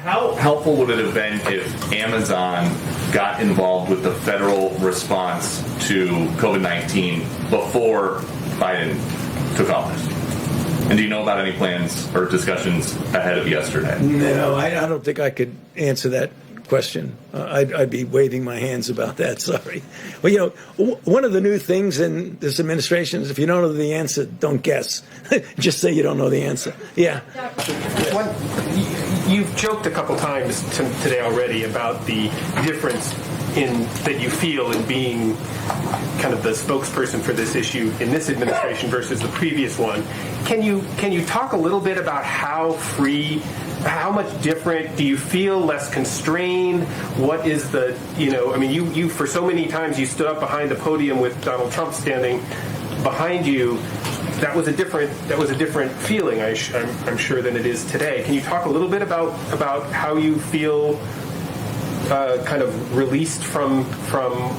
How helpful would it have been if Amazon got involved with the federal response to COVID-19 before Biden took office? And do you know about any plans or discussions ahead of yesterday? No, I don't think I could answer that question. I'd be waving my hands about that. Sorry. Well, you know, one of the new things in this administration is if you don't know the answer, don't guess. Just say you don't know the answer. Yeah. You've joked a couple times today already about the difference that you feel in being kind of the spokesperson for this issue in this administration versus the previous one. Can you talk a little bit about how much different do you feel, less constrained? What is the, I mean, you for so many times you stood up behind the podium with Donald Trump standing behind you. That was a different feeling, I'm sure, than it is today. Can you talk a little bit about how you feel kind of released from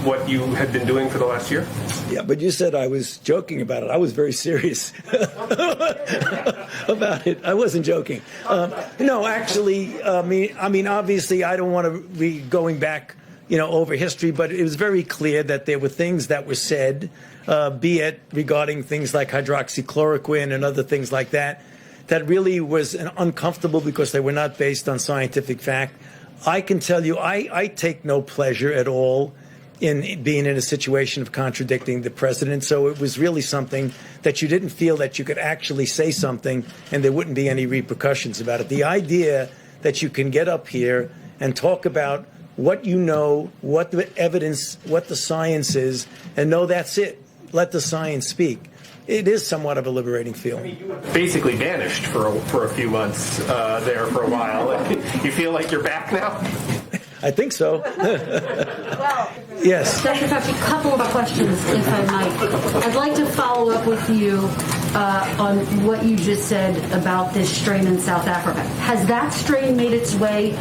what you had been doing for the last year? Yeah, but you said I was joking about it. I was very serious about it. I wasn't joking. No, actually, I mean, obviously, I don't want to be going back, over history, but it was very clear that there were things that were said, be it regarding things like hydroxychloroquine and other things like that, that really was uncomfortable because they were not based on scientific fact. I can tell you, I take no pleasure at all in being in a situation of contradicting the president. So it was really something that you didn't feel that you could actually say something and there wouldn't be any repercussions about it. The idea that you can get up here and talk about what you know, what the evidence, what the science is, and know that's it. Let the science speak. It is somewhat of a liberating feeling. I mean, you were basically banished for a few months there for a while. You feel like you're back now? I think so. Well, yes. Dr. Fauci, a couple of questions, if I might. I'd like to follow up with you on what you just said about this strain in South Africa. Has that strain made its way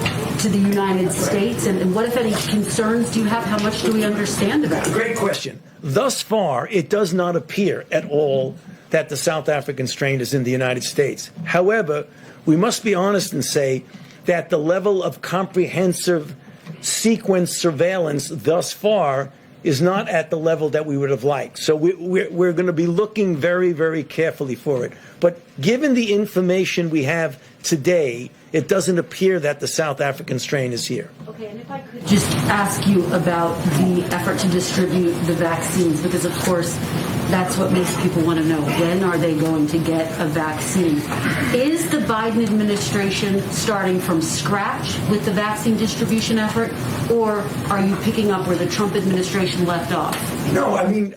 to the United States? And what, if any, concerns do you have? How much do we understand about it? Great question. Thus far, it does not appear at all that the South African strain is in the United States. However, we must be honest and say that the level of comprehensive sequence surveillance thus far is not at the level that we would have liked. So we're going to be looking very, very carefully for it. But given the information we have today, it doesn't appear that the South African strain is here. Okay, and if I could just ask you about the effort to distribute the vaccines, because of course that's what makes people want to know. When are they going to get a vaccine? Is the Biden administration starting from scratch with the vaccine distribution effort, or are you picking up where the Trump administration left off? No, I mean,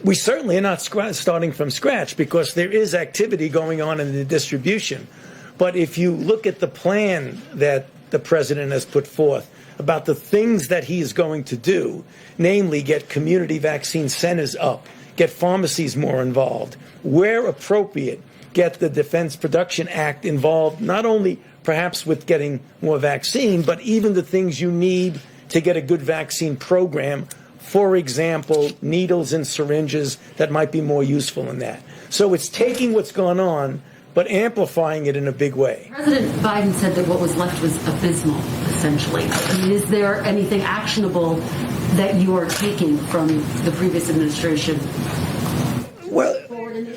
we certainly are not starting from scratch because there is activity going on in the distribution. But if you look at the plan that the president has put forth about the things that he is going to do, namely get community vaccine centers up, get pharmacies more involved, where appropriate, get the Defense Production Act involved, not only perhaps with getting more vaccine, but even the things you need to get a good vaccine program. For example, needles and syringes that might be more useful in that. So it's taking what's gone on, but amplifying it in a big way. President Biden said that what was left was abysmal, essentially. I mean, is there anything actionable that you are taking from the previous administration? Well,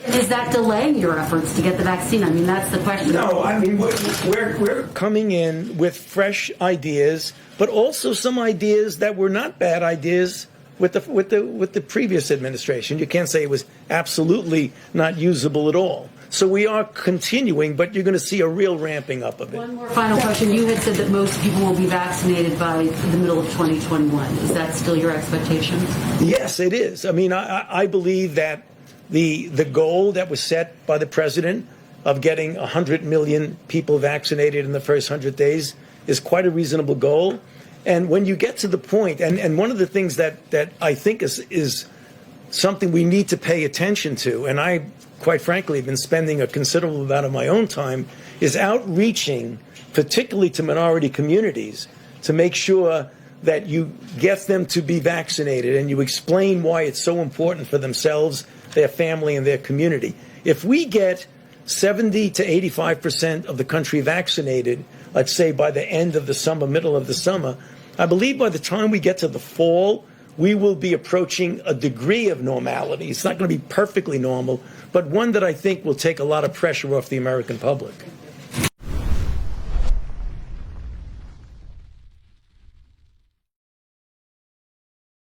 is that delaying your efforts to get the vaccine? I mean, that's the question. No, I mean, we're coming in with fresh ideas, but also some ideas that were not bad ideas with the previous administration. You can't say it was absolutely not usable at all. So we are continuing, but you're going to see a real ramping up of it. One more final question. You had said that most people will be vaccinated by the middle of 2021. Is that still your expectation? Yes, it is. I mean, I believe that the goal that was set by the president of getting 100 million people vaccinated in the first 100 days is quite a reasonable goal. And when you get to the point, and one of the things that I think is something we need to pay attention to, and I, quite frankly, have been spending a considerable amount of my own time, is outreaching, particularly to minority communities, to make sure that you get them to be vaccinated and you explain why it's so important for themselves, their family, and their community. If we get 70 to 85% of the country vaccinated, let's say by the end of the summer, middle of the summer, I believe by the time we get to the fall, we will be approaching a degree of normality. It's not going to be perfectly normal, but one that I think will take a lot of pressure off the American public.